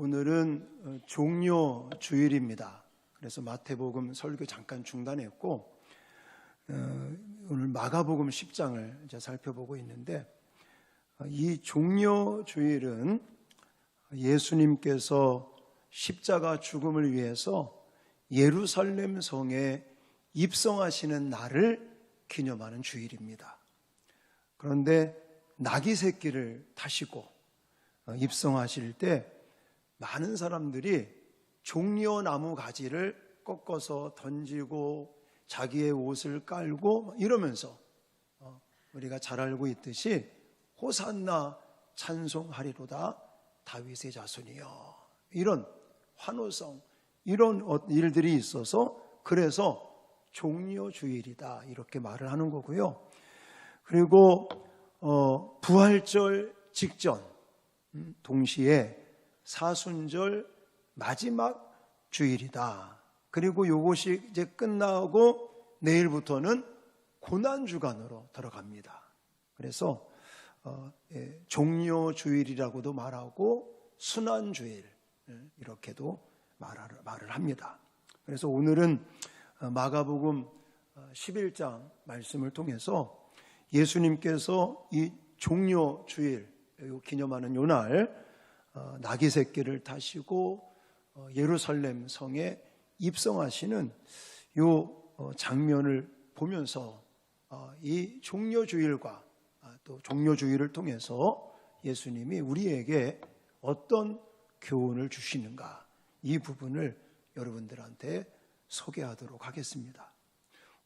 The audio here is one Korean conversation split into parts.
오늘은 종료 주일입니다. 그래서 마태복음 설교 잠깐 중단했고 오늘 마가복음 10장을 이제 살펴보고 있는데, 이 종료 주일은 예수님께서 십자가 죽음을 위해서 예루살렘 성에 입성하시는 날을 기념하는 주일입니다. 그런데 나귀 새끼를 타시고 입성하실 때 많은 사람들이 종려나무 가지를 꺾어서 던지고 자기의 옷을 깔고 이러면서 우리가 잘 알고 있듯이 호산나 찬송하리로다 다윗의 자손이여, 이런 환호성, 이런 일들이 있어서 그래서 종려주일이다 이렇게 말을 하는 거고요. 그리고 부활절 직전 동시에 사순절 마지막 주일이다. 그리고 이것이 이제 끝나고 내일부터는 고난주간으로 들어갑니다. 그래서 종료주일이라고도 말하고 순환주일 이렇게도 말을 합니다. 그래서 오늘은 마가복음 11장 말씀을 통해서 예수님께서 이 종료주일 기념하는 요날 나귀 새끼를 타시고 예루살렘 성에 입성하시는 요 장면을 보면서 이 종료주일과 또 종료주일을 통해서 예수님이 우리에게 어떤 교훈을 주시는가, 이 부분을 여러분들한테 소개하도록 하겠습니다.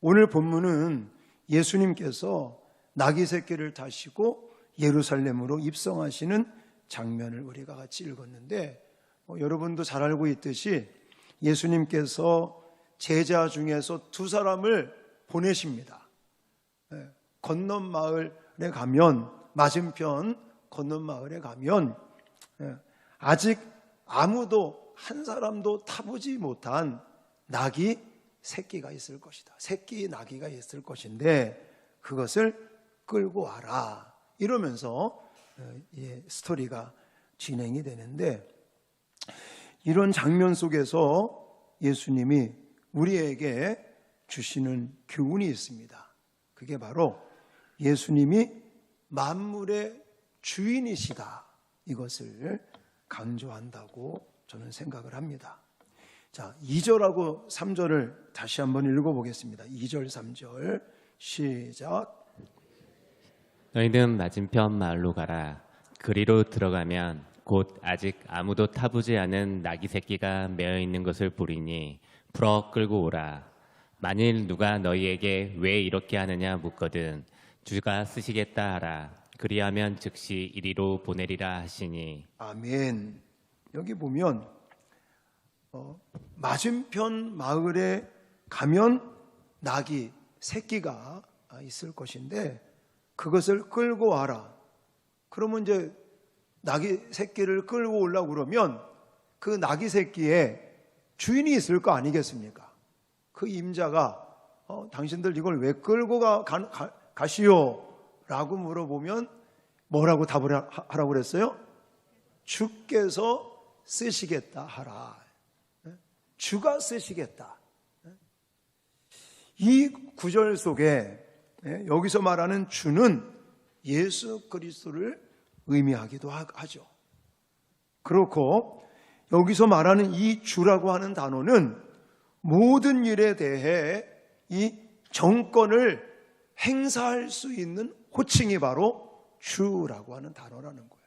오늘 본문은 예수님께서 나귀 새끼를 타시고 예루살렘으로 입성하시는 장면을 우리가 같이 읽었는데, 여러분도 잘 알고 있듯이 예수님께서 제자 중에서 두 사람을 보내십니다. 건넌 마을에 가면, 맞은편 건넌 마을에 가면 아직 아무도 한 사람도 타보지 못한 나귀 새끼가 있을 것이다. 새끼 나귀가 있을 것인데 그것을 끌고 와라, 이러면서 스토리가 진행이 되는데, 이런 장면 속에서 예수님이 우리에게 주시는 교훈이 있습니다. 그게 바로 예수님이 만물의 주인이시다, 이것을 강조한다고 저는 생각을 합니다. 자, 2절하고 3절을 다시 한번 읽어보겠습니다. 2절 3절 시작. 너희는 맞은편 마을로 가라. 그리로 들어가면 곧 아직 아무도 타보지 않은 나귀 새끼가 매어 있는 것을 보리니 풀어 끌고 오라. 만일 누가 너희에게 왜 이렇게 하느냐 묻거든 주가 쓰시겠다 하라. 그리하면 즉시 이리로 보내리라 하시니. 아멘. 여기 보면 맞은편 마을에 가면 나귀 새끼가 있을 것인데 그것을 끌고 와라. 그러면 이제 나귀 새끼를 끌고 오려고 그러면 그 나귀 새끼에 주인이 있을 거 아니겠습니까? 그 임자가 당신들 이걸 왜 끌고 가시오? 라고 물어보면 뭐라고 답을 하라고 그랬어요? 주께서 쓰시겠다 하라. 주가 쓰시겠다. 이 구절 속에 여기서 말하는 주는 예수 그리스도를 의미하기도 하죠. 그렇고 여기서 말하는 이 주라고 하는 단어는 모든 일에 대해 이 정권을 행사할 수 있는 호칭이 바로 주라고 하는 단어라는 거예요.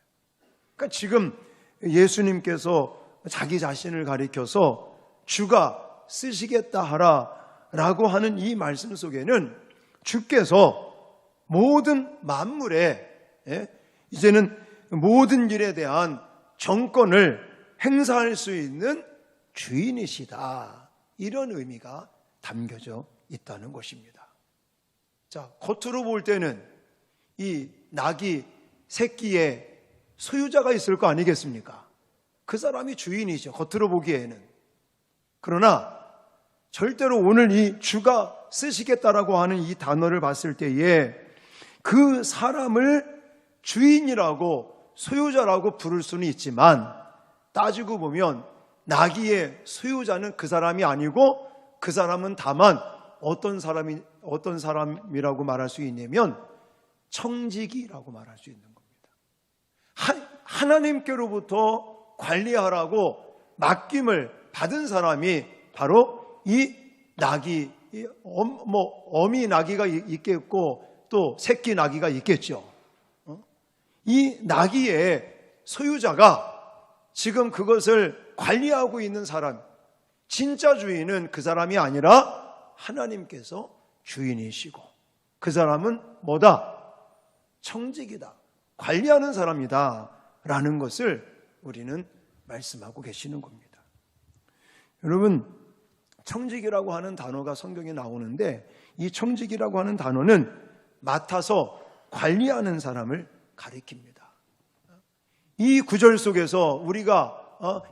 그러니까 지금 예수님께서 자기 자신을 가리켜서 주가 쓰시겠다 하라라고 하는 이 말씀 속에는 주께서 모든 만물에 이제는 모든 일에 대한 정권을 행사할 수 있는 주인이시다, 이런 의미가 담겨져 있다는 것입니다. 자, 겉으로 볼 때는 이 나귀 새끼의 소유자가 있을 거 아니겠습니까? 그 사람이 주인이죠, 겉으로 보기에는. 그러나 절대로 오늘 이 주가 쓰시겠다라고 하는 이 단어를 봤을 때에 그 사람을 주인이라고 소유자라고 부를 수는 있지만 따지고 보면 나귀의 소유자는 그 사람이 아니고 그 사람은 다만 어떤 사람이라고 말할 수 있냐면 청지기라고 말할 수 있는 겁니다. 하나님께로부터 관리하라고 맡김을 받은 사람이 바로 이 나귀, 어미 나귀가 있겠고 또 새끼 나귀가 있겠죠. 이 나귀의 소유자가 지금 그것을 관리하고 있는 사람, 진짜 주인은 그 사람이 아니라 하나님께서 주인이시고 그 사람은 뭐다? 청지기다. 관리하는 사람이다 라는 것을 우리는 말씀하고 계시는 겁니다. 여러분, 청지기라고 하는 단어가 성경에 나오는데 이 청지기라고 하는 단어는 맡아서 관리하는 사람을 가리킵니다. 이 구절 속에서 우리가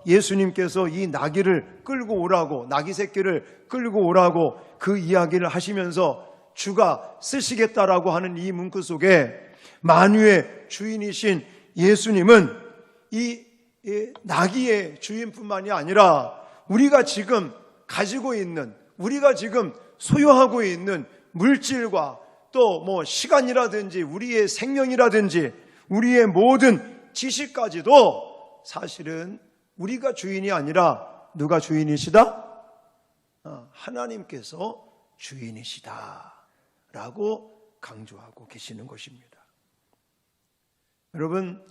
예수님께서 이 나귀를 끌고 오라고, 나귀 새끼를 끌고 오라고 그 이야기를 하시면서 주가 쓰시겠다라고 하는 이 문구 속에 만유의 주인이신 예수님은 이 나귀의 주인뿐만이 아니라 우리가 지금 가지고 있는, 우리가 지금 소유하고 있는 물질과 또 뭐 시간이라든지 우리의 생명이라든지 우리의 모든 지식까지도 사실은 우리가 주인이 아니라 누가 주인이시다? 하나님께서 주인이시다 라고 강조하고 계시는 것입니다. 여러분,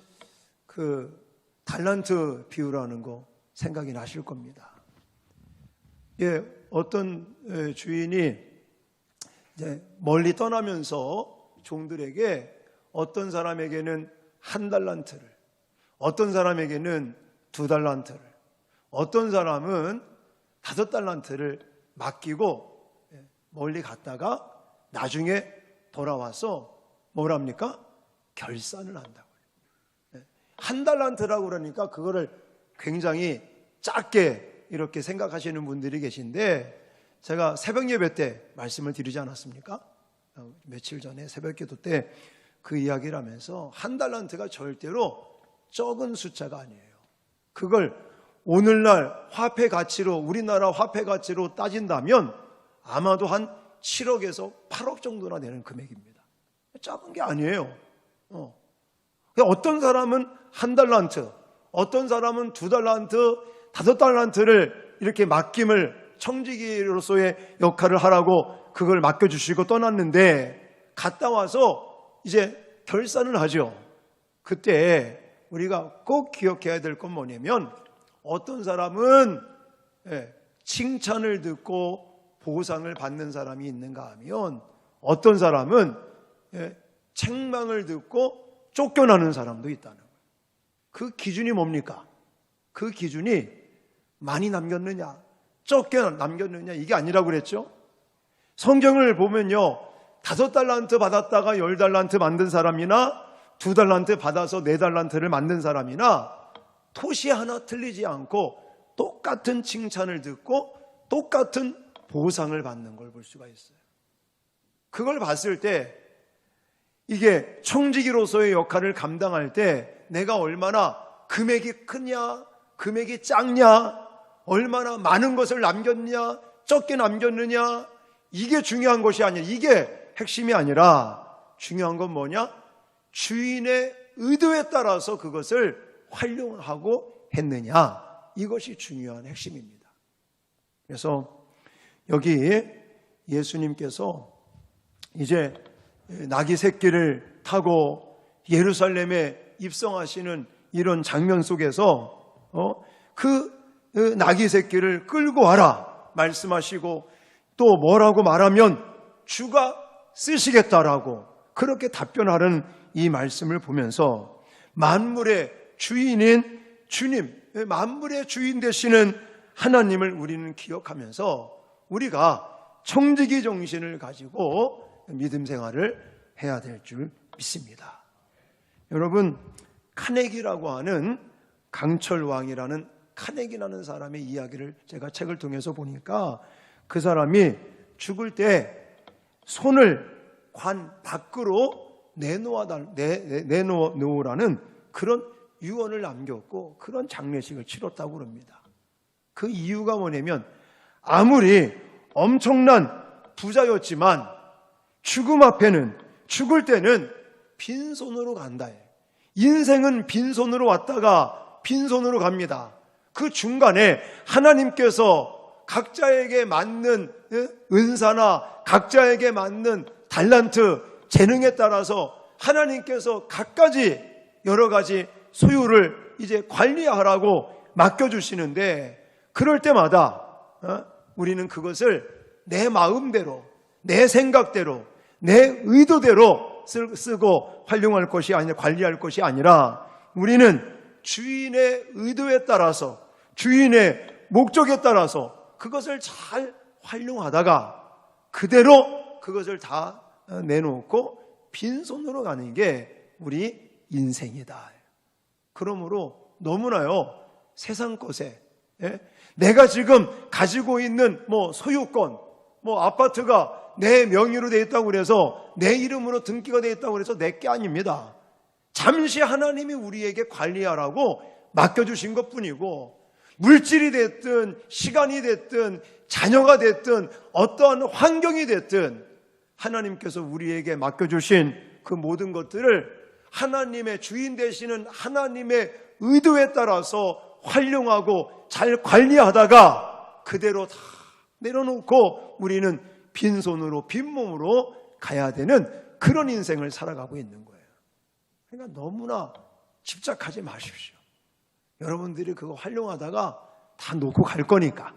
그 달란트 비유라는 거 생각이 나실 겁니다. 예, 어떤 주인이 이제 멀리 떠나면서 종들에게 어떤 사람에게는 1달란트를, 어떤 사람에게는 2달란트를, 어떤 사람은 5달란트를 맡기고 멀리 갔다가 나중에 돌아와서 뭐랍니까? 결산을 한다고요. 1달란트라고 그러니까 그거를 굉장히 작게 이렇게 생각하시는 분들이 계신데 제가 새벽 예배 때 말씀을 드리지 않았습니까? 며칠 전에 새벽 기도 때 그 이야기를 하면서 1달란트가 절대로 적은 숫자가 아니에요. 그걸 오늘날 화폐 가치로, 우리나라 화폐 가치로 따진다면 아마도 한 7억에서 8억 정도나 되는 금액입니다. 작은 게 아니에요. 어떤 사람은 1달란트, 어떤 사람은 2달란트, 5달란트를 이렇게 맡김을 청지기로서의 역할을 하라고 그걸 맡겨주시고 떠났는데 갔다 와서 이제 결산을 하죠. 그때 우리가 꼭 기억해야 될 건 뭐냐면 어떤 사람은 칭찬을 듣고 보상을 받는 사람이 있는가 하면 어떤 사람은 책망을 듣고 쫓겨나는 사람도 있다는 거예요. 그 기준이 뭡니까? 그 기준이 많이 남겼느냐, 적게 남겼느냐 이게 아니라고 그랬죠. 성경을 보면요, 5달란트 받았다가 10달란트 만든 사람이나 2달란트 받아서 4달란트를 만든 사람이나 토시 하나 틀리지 않고 똑같은 칭찬을 듣고 똑같은 보상을 받는 걸 볼 수가 있어요. 그걸 봤을 때 이게 청지기로서의 역할을 감당할 때 내가 얼마나 금액이 크냐, 금액이 작냐, 얼마나 많은 것을 남겼냐, 적게 남겼느냐, 이게 중요한 것이 아니야. 이게 핵심이 아니라 중요한 건 뭐냐? 주인의 의도에 따라서 그것을 활용하고 했느냐, 이것이 중요한 핵심입니다. 그래서 여기 예수님께서 이제 나귀 새끼를 타고 예루살렘에 입성하시는 이런 장면 속에서 그 나귀 새끼를 끌고 와라 말씀하시고 또 뭐라고 말하면 주가 쓰시겠다라고 그렇게 답변하는 이 말씀을 보면서 만물의 주인인 주님, 만물의 주인 되시는 하나님을 우리는 기억하면서 우리가 청지기 정신을 가지고 믿음 생활을 해야 될 줄 믿습니다. 여러분, 카네기라고 하는 강철왕이라는 카네기라는 사람의 이야기를 제가 책을 통해서 보니까 그 사람이 죽을 때 손을 관 밖으로 내놓으라는 그런 유언을 남겼고 그런 장례식을 치렀다고 그럽니다. 그 이유가 뭐냐면 아무리 엄청난 부자였지만 죽음 앞에는, 죽을 때는 빈손으로 간다. 인생은 빈손으로 왔다가 빈손으로 갑니다. 그 중간에 하나님께서 각자에게 맞는 은사나 각자에게 맞는 달란트, 재능에 따라서 하나님께서 각가지 여러 가지 소유를 이제 관리하라고 맡겨주시는데, 그럴 때마다 우리는 그것을 내 마음대로, 내 생각대로, 내 의도대로 쓰고 활용할 것이 아니라, 관리할 것이 아니라, 우리는 주인의 의도에 따라서, 주인의 목적에 따라서 그것을 잘 활용하다가 그대로 그것을 다 내놓고 빈손으로 가는 게 우리 인생이다. 그러므로 너무나요, 세상 것에, 내가 지금 가지고 있는 소유권, 아파트가 내 명의로 되어 있다고 그래서, 내 이름으로 등기가 되어 있다고 그래서 내게 아닙니다. 잠시 하나님이 우리에게 관리하라고 맡겨주신 것뿐이고, 물질이 됐든 시간이 됐든 자녀가 됐든 어떠한 환경이 됐든 하나님께서 우리에게 맡겨주신 그 모든 것들을 하나님의 주인 되시는 하나님의 의도에 따라서 활용하고 잘 관리하다가 그대로 다 내려놓고 우리는 빈손으로, 빈몸으로 가야 되는 그런 인생을 살아가고 있는 거예요. 그러니까 너무나 집착하지 마십시오. 여러분들이 그거 활용하다가 다 놓고 갈 거니까.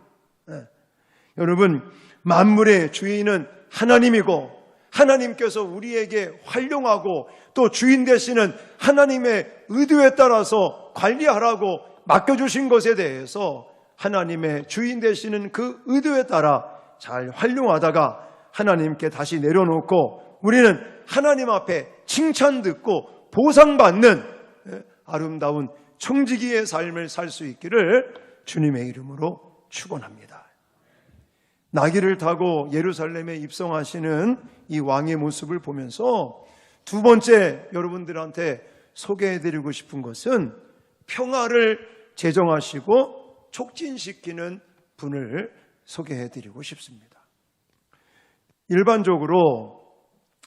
여러분, 만물의 주인은 하나님이고, 하나님께서 우리에게 활용하고 또 주인 되시는 하나님의 의도에 따라서 관리하라고 맡겨주신 것에 대해서 하나님의 주인 되시는 그 의도에 따라 잘 활용하다가 하나님께 다시 내려놓고 우리는 하나님 앞에 칭찬 듣고 보상받는 아름다운 청지기의 삶을 살 수 있기를 주님의 이름으로 축원합니다. 나귀를 타고 예루살렘에 입성하시는 이 왕의 모습을 보면서 두 번째 여러분들한테 소개해드리고 싶은 것은 평화를 제정하시고 촉진시키는 분을 소개해드리고 싶습니다. 일반적으로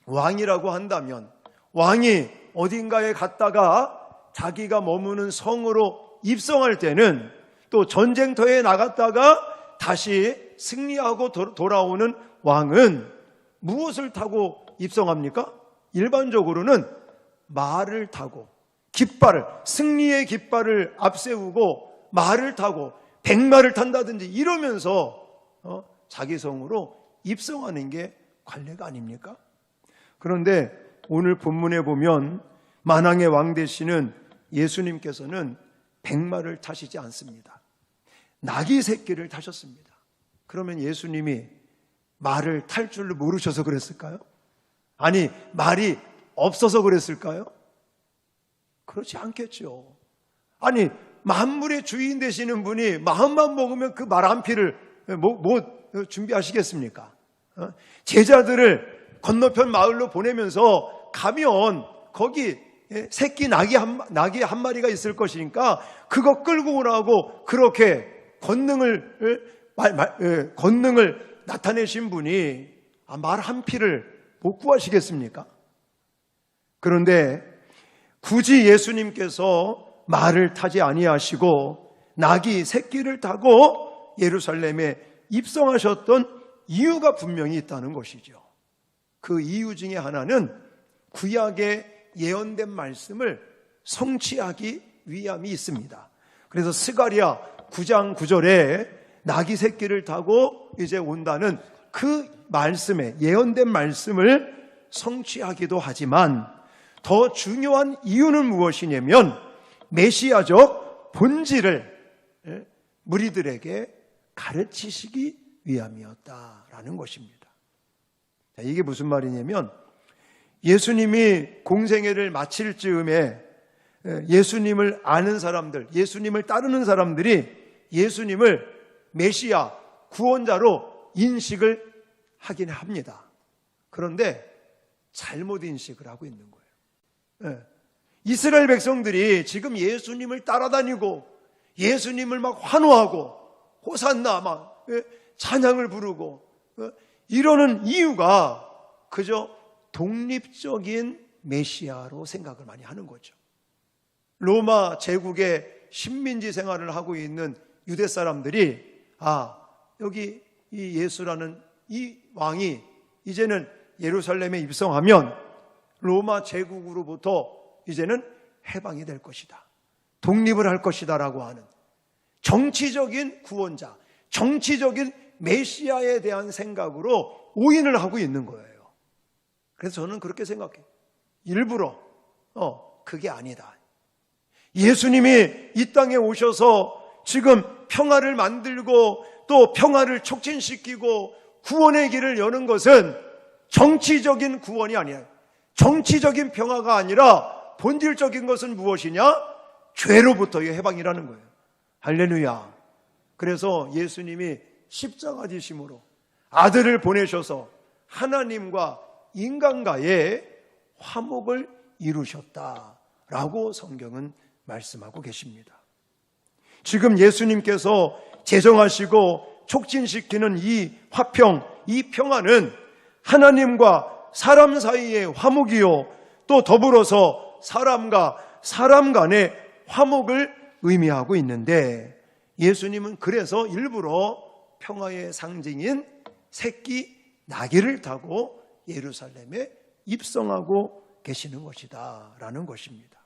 왕이라고 한다면 왕이 어딘가에 갔다가 자기가 머무는 성으로 입성할 때는, 또 전쟁터에 나갔다가 다시 승리하고 돌아오는 왕은 무엇을 타고 입성합니까? 일반적으로는 말을 타고 깃발을, 승리의 깃발을 앞세우고 말을 타고 백마를 탄다든지 이러면서 자기 성으로 입성하는 게 관례가 아닙니까? 그런데 오늘 본문에 보면 만왕의 왕 되시는 예수님께서는 백마를 타시지 않습니다. 나귀 새끼를 타셨습니다. 그러면 예수님이 말을 탈 줄로 모르셔서 그랬을까요? 아니, 말이 없어서 그랬을까요? 그렇지 않겠죠. 아니, 만물의 주인 되시는 분이 마음만 먹으면 그 말 한 피를 못 준비하시겠습니까? 제자들을 건너편 마을로 보내면서 가면 거기 새끼 나귀 한 마리가 있을 것이니까 그거 끌고 오라고 그렇게 권능을 나타내신 분이 말 한 피를 못 구하시겠습니까? 그런데 굳이 예수님께서 말을 타지 아니하시고 나귀 새끼를 타고 예루살렘에 입성하셨던 이유가 분명히 있다는 것이죠. 그 이유 중에 하나는 구약의 예언된 말씀을 성취하기 위함이 있습니다. 그래서 스가랴 9장 9절에 나귀 새끼를 타고 이제 온다는 그 말씀에, 예언된 말씀을 성취하기도 하지만 더 중요한 이유는 무엇이냐면 메시아적 본질을 무리들에게 가르치시기 위함이었다라는 것입니다. 자, 이게 무슨 말이냐면 예수님이 공생애를 마칠 즈음에 예수님을 아는 사람들, 예수님을 따르는 사람들이 예수님을 메시아, 구원자로 인식을 하긴 합니다. 그런데 잘못 인식을 하고 있는 거예요. 이스라엘 백성들이 지금 예수님을 따라다니고 예수님을 막 환호하고 호산나 막 찬양을 부르고 이러는 이유가 그저 독립적인 메시아로 생각을 많이 하는 거죠. 로마 제국의 식민지 생활을 하고 있는 유대 사람들이 여기 이 예수라는 이 왕이 이제는 예루살렘에 입성하면 로마 제국으로부터 이제는 해방이 될 것이다, 독립을 할 것이다 라고 하는 정치적인 구원자, 정치적인 메시아에 대한 생각으로 오인을 하고 있는 거예요. 그래서 저는 그렇게 생각해요. 일부러 그게 아니다. 예수님이 이 땅에 오셔서 지금 평화를 만들고 또 평화를 촉진시키고 구원의 길을 여는 것은 정치적인 구원이 아니에요. 정치적인 평화가 아니라 본질적인 것은 무엇이냐? 죄로부터의 해방이라는 거예요. 할렐루야. 그래서 예수님이 십자가 지심으로 아들을 보내셔서 하나님과 인간과의 화목을 이루셨다라고 성경은 말씀하고 계십니다. 지금 예수님께서 제정하시고 촉진시키는 이 화평, 이 평화는 하나님과 사람 사이의 화목이요, 또 더불어서 사람과 사람 간의 화목을 의미하고 있는데, 예수님은 그래서 일부러 평화의 상징인 새끼 나귀를 타고 예루살렘에 입성하고 계시는 것이다 라는 것입니다.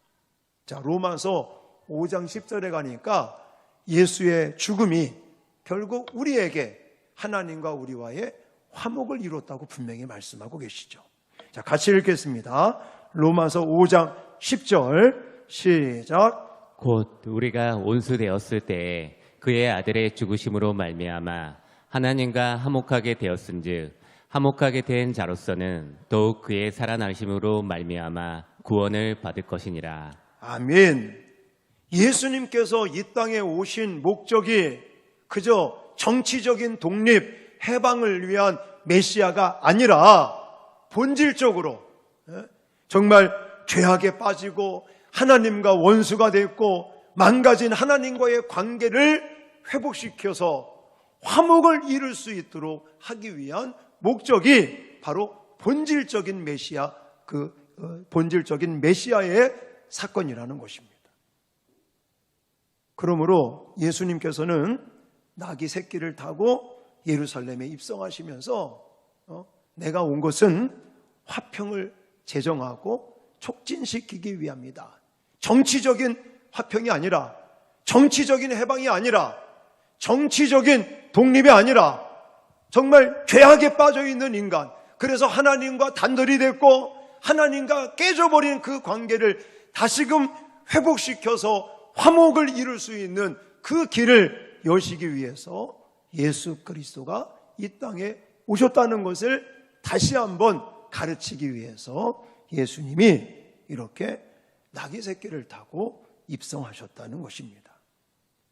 자, 로마서 5장 10절에 가니까 예수의 죽음이 결국 우리에게 하나님과 우리와의 화목을 이뤘다고 분명히 말씀하고 계시죠. 자, 같이 읽겠습니다. 로마서 5장 10절 시작. 곧 우리가 온수되었을 때에 그의 아들의 죽으심으로 말미암아 하나님과 화목하게 되었은즉 화목하게 된 자로서는 더욱 그의 살아나심으로 말미암아 구원을 받을 것이니라. 아멘. 예수님께서 이 땅에 오신 목적이 그저 정치적인 독립, 해방을 위한 메시아가 아니라 본질적으로 정말 죄악에 빠지고 하나님과 원수가 됐고 망가진 하나님과의 관계를 회복시켜서 화목을 이룰 수 있도록 하기 위한 목적이 바로 본질적인 메시아, 본질적인 메시아의 사건이라는 것입니다. 그러므로 예수님께서는 나귀 새끼를 타고 예루살렘에 입성하시면서 내가 온 것은 화평을 제정하고 촉진시키기 위함이다. 정치적인 화평이 아니라, 정치적인 해방이 아니라, 정치적인 독립이 아니라 정말 죄악에 빠져있는 인간, 그래서 하나님과 단절이 됐고 하나님과 깨져버린 그 관계를 다시금 회복시켜서 화목을 이룰 수 있는 그 길을 여시기 위해서 예수 그리스도가 이 땅에 오셨다는 것을 다시 한번 가르치기 위해서 예수님이 이렇게 나귀 새끼를 타고 입성하셨다는 것입니다.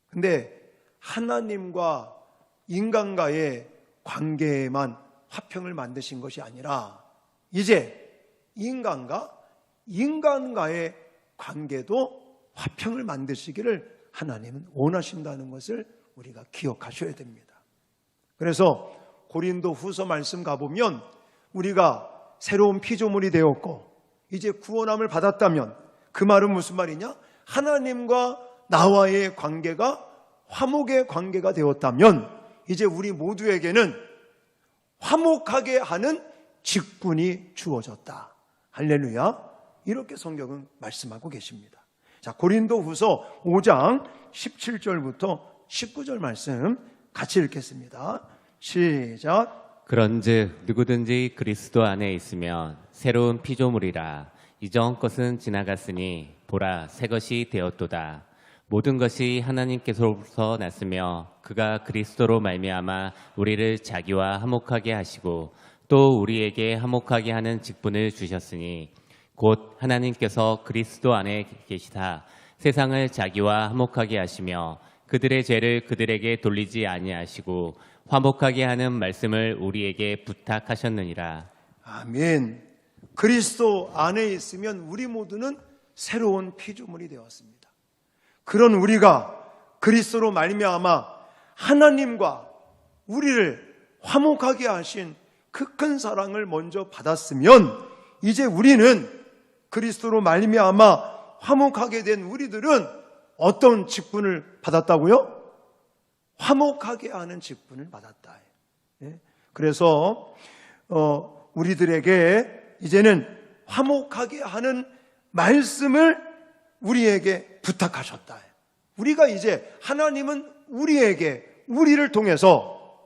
근데 하나님과 인간과의 관계에만 화평을 만드신 것이 아니라 이제 인간과의 관계도 화평을 만드시기를 하나님은 원하신다는 것을 우리가 기억하셔야 됩니다. 그래서 고린도 후서 말씀 가보면 우리가 새로운 피조물이 되었고 이제 구원함을 받았다면 그 말은 무슨 말이냐? 하나님과 나와의 관계가 화목의 관계가 되었다면 이제 우리 모두에게는 화목하게 하는 직분이 주어졌다. 할렐루야. 이렇게 성경은 말씀하고 계십니다. 자, 고린도 후서 5장 17절부터 19절 말씀 같이 읽겠습니다. 시작. 그런즉 누구든지 그리스도 안에 있으면 새로운 피조물이라. 이전 것은 지나갔으니 보라 새 것이 되었도다. 모든 것이 하나님께서로부터 났으며 그가 그리스도로 말미암아 우리를 자기와 화목하게 하시고 또 우리에게 화목하게 하는 직분을 주셨으니 곧 하나님께서 그리스도 안에 계시다 세상을 자기와 화목하게 하시며 그들의 죄를 그들에게 돌리지 아니하시고 화목하게 하는 말씀을 우리에게 부탁하셨느니라. 아멘. 그리스도 안에 있으면 우리 모두는 새로운 피조물이 되었습니다. 그런 우리가 그리스도로 말미암아 하나님과 우리를 화목하게 하신 그 큰 사랑을 먼저 받았으면 이제 우리는 그리스도로 말미암아 화목하게 된 우리들은 어떤 직분을 받았다고요? 화목하게 하는 직분을 받았다. 그래서 우리들에게 이제는 화목하게 하는 말씀을 우리에게 부탁하셨다. 우리가 이제 하나님은 우리를 통해서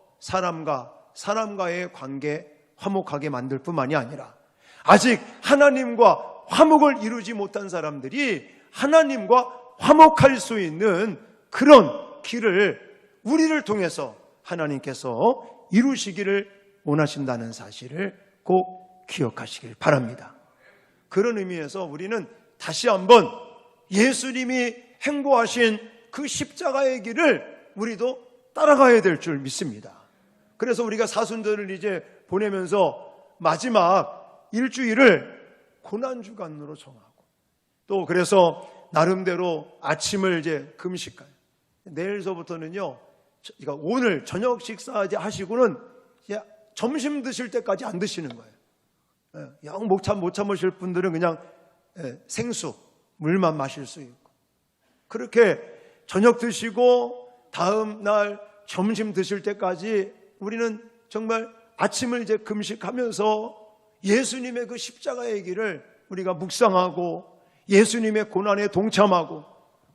사람과의 관계 화목하게 만들 뿐만이 아니라 아직 하나님과 화목을 이루지 못한 사람들이 하나님과 화목할 수 있는 그런 길을 우리를 통해서 하나님께서 이루시기를 원하신다는 사실을 꼭 기억하시길 바랍니다. 그런 의미에서 우리는 다시 한번 예수님이 행보하신 그 십자가의 길을 우리도 따라가야 될 줄 믿습니다. 그래서 우리가 사순절을 이제 보내면서 마지막 일주일을 고난주간으로 정하고 또 그래서 나름대로 아침을 이제 금식할 내일서부터는요, 그러니까 오늘 저녁 식사하지 하시고는 점심 드실 때까지 안 드시는 거예요. 영 못 참으실 분들은 그냥 생수, 물만 마실 수 있고 그렇게 저녁 드시고 다음 날 점심 드실 때까지 우리는 정말 아침을 이제 금식하면서 예수님의 그 십자가의 길을 우리가 묵상하고 예수님의 고난에 동참하고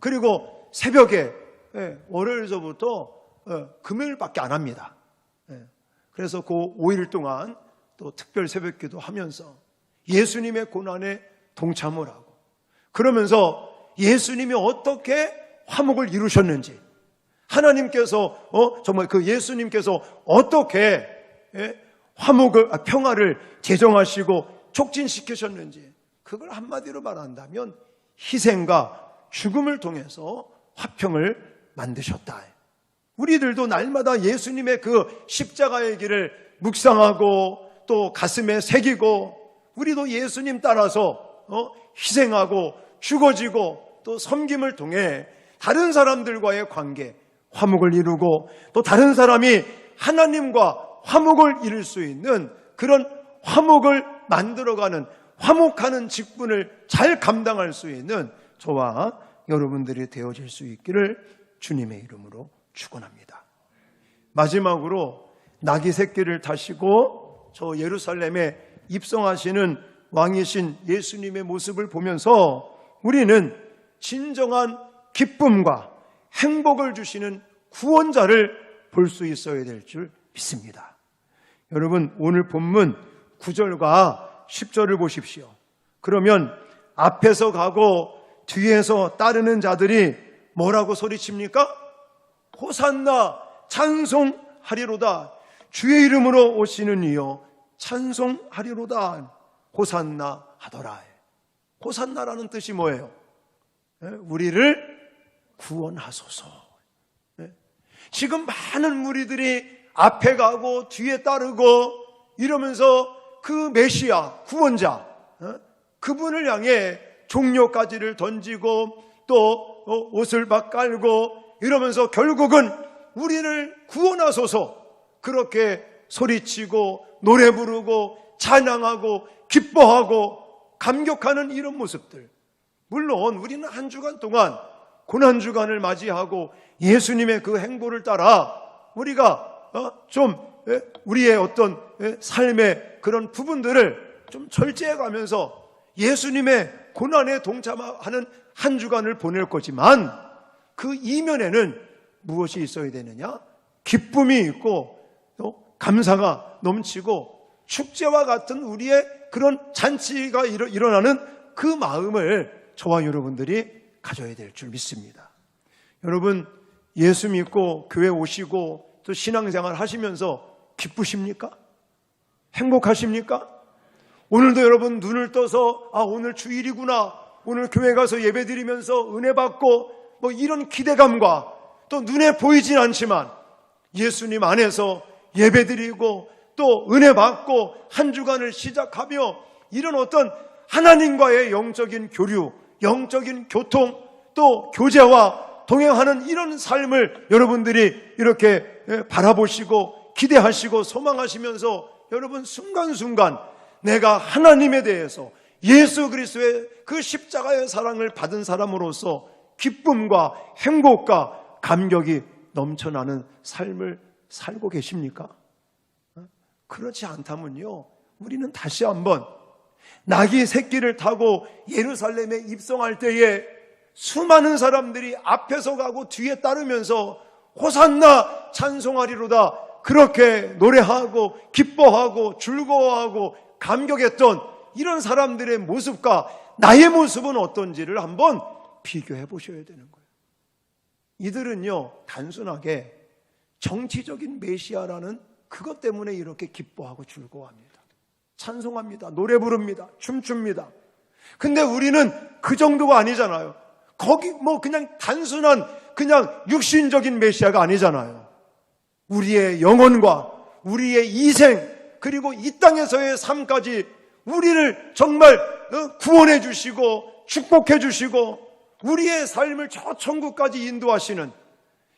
그리고 새벽에 월요일서부터 금요일밖에 안 합니다. 그래서 그 5일 동안 또 특별 새벽기도 하면서 예수님의 고난에 동참을 하고 그러면서 예수님이 어떻게 화목을 이루셨는지 하나님께서 정말 그 예수님께서 어떻게 평화를 제정하시고 촉진시키셨는지 그걸 한마디로 말한다면 희생과 죽음을 통해서 화평을 만드셨다. 우리들도 날마다 예수님의 그 십자가의 길을 묵상하고 또 가슴에 새기고 우리도 예수님 따라서 희생하고 죽어지고 또 섬김을 통해 다른 사람들과의 관계 화목을 이루고 또 다른 사람이 하나님과 화목을 이룰 수 있는 그런 화목을 만들어가는 화목하는 직분을 잘 감당할 수 있는 저와 여러분들이 되어질 수 있기를 주님의 이름으로 축원합니다. 마지막으로 나귀 새끼를 타시고 저 예루살렘에 입성하시는 왕이신 예수님의 모습을 보면서 우리는 진정한 기쁨과 행복을 주시는 구원자를 볼 수 있어야 될 줄 믿습니다. 여러분 오늘 본문 9절과 10절을 보십시오. 그러면 앞에서 가고 뒤에서 따르는 자들이 뭐라고 소리칩니까? 호산나 찬송하리로다. 주의 이름으로 오시는 이여 찬송하리로다. 호산나 하더라. 호산나라는 뜻이 뭐예요? 우리를 구원하소서. 지금 많은 무리들이 앞에 가고 뒤에 따르고 이러면서 그 메시아 구원자 그분을 향해 종려가지를 던지고 또 옷을 막 깔고 이러면서 결국은 우리를 구원하소서 그렇게 소리치고 노래 부르고 찬양하고 기뻐하고 감격하는 이런 모습들. 물론 우리는 한 주간 동안 고난주간을 맞이하고 예수님의 그 행보를 따라 우리가 좀 우리의 어떤 삶의 그런 부분들을 좀 절제해 가면서 예수님의 고난에 동참하는 한 주간을 보낼 거지만 그 이면에는 무엇이 있어야 되느냐? 기쁨이 있고 또 감사가 넘치고 축제와 같은 우리의 그런 잔치가 일어나는 그 마음을 저와 여러분들이 가져야 될 줄 믿습니다. 여러분 예수 믿고 교회 오시고 또 신앙생활 하시면서 기쁘십니까? 행복하십니까? 오늘도 여러분 눈을 떠서 오늘 주일이구나, 오늘 교회 가서 예배 드리면서 은혜 받고 뭐 이런 기대감과 또 눈에 보이진 않지만 예수님 안에서 예배 드리고 또 은혜 받고 한 주간을 시작하며 이런 어떤 하나님과의 영적인 교류, 영적인 교통 또 교제와 동행하는 이런 삶을 여러분들이 이렇게 바라보시고 기대하시고 소망하시면서 여러분 순간순간 내가 하나님에 대해서 예수 그리스도의 그 십자가의 사랑을 받은 사람으로서 기쁨과 행복과 감격이 넘쳐나는 삶을 살고 계십니까? 그렇지 않다면요, 우리는 다시 한번 낙이 새끼를 타고 예루살렘에 입성할 때에 수많은 사람들이 앞에서 가고 뒤에 따르면서 호산나 찬송하리로다 그렇게 노래하고 기뻐하고 즐거워하고 감격했던 이런 사람들의 모습과 나의 모습은 어떤지를 한번 비교해 보셔야 되는 거예요. 이들은요, 단순하게 정치적인 메시아라는 그것 때문에 이렇게 기뻐하고 즐거워합니다. 찬송합니다. 노래 부릅니다. 춤춥니다. 근데 우리는 그 정도가 아니잖아요. 거기 그냥 단순한 그냥 육신적인 메시아가 아니잖아요. 우리의 영혼과 우리의 이생 그리고 이 땅에서의 삶까지 우리를 정말 구원해 주시고 축복해 주시고 우리의 삶을 저 천국까지 인도하시는,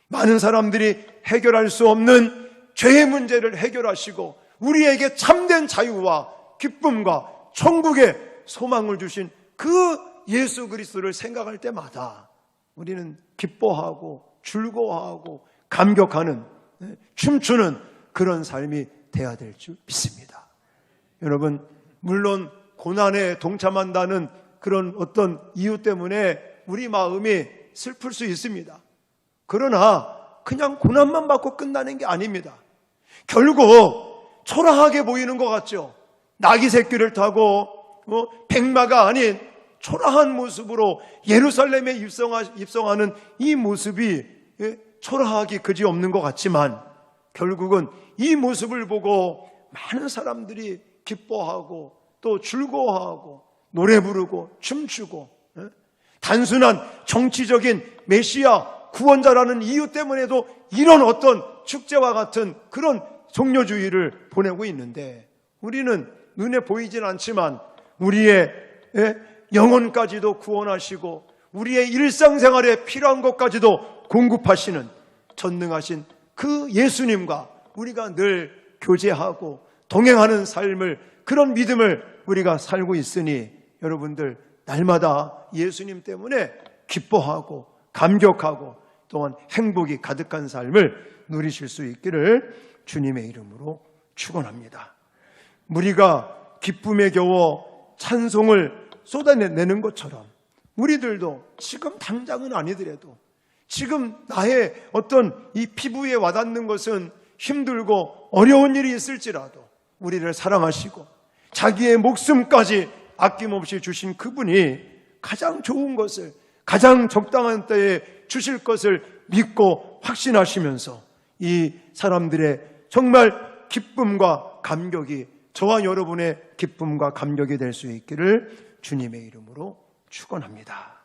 많은 사람들이 해결할 수 없는 죄의 문제를 해결하시고 우리에게 참된 자유와 기쁨과 천국의 소망을 주신 그 예수 그리스도를 생각할 때마다 우리는 기뻐하고 즐거워하고 감격하는, 춤추는 그런 삶이 돼야 될 줄 믿습니다. 여러분, 물론 고난에 동참한다는 그런 어떤 이유 때문에 우리 마음이 슬플 수 있습니다. 그러나 그냥 고난만 받고 끝나는 게 아닙니다. 결국 초라하게 보이는 것 같죠. 낙이 새끼를 타고 백마가 아닌 초라한 모습으로 예루살렘에 입성하는 이 모습이 초라하기 그지없는 것 같지만 결국은 이 모습을 보고 많은 사람들이 기뻐하고 또 즐거워하고 노래 부르고 춤추고, 단순한 정치적인 메시아 구원자라는 이유 때문에도 이런 어떤 축제와 같은 그런 종려주의를 보내고 있는데, 우리는 눈에 보이진 않지만 우리의 영혼까지도 구원하시고 우리의 일상생활에 필요한 것까지도 공급하시는 전능하신 그 예수님과 우리가 늘 교제하고 동행하는 삶을, 그런 믿음을 우리가 살고 있으니 여러분들 날마다 예수님 때문에 기뻐하고 감격하고 또한 행복이 가득한 삶을 누리실 수 있기를 주님의 이름으로 축원합니다. 우리가 기쁨에 겨워 찬송을 쏟아내는 것처럼 우리들도 지금 당장은 아니더라도 지금 나의 어떤 이 피부에 와닿는 것은 힘들고 어려운 일이 있을지라도 우리를 사랑하시고 자기의 목숨까지 아낌없이 주신 그분이 가장 좋은 것을 가장 적당한 때에 주실 것을 믿고 확신하시면서 이 사람들의 정말 기쁨과 감격이 저와 여러분의 기쁨과 감격이 될 수 있기를 주님의 이름으로 축원합니다.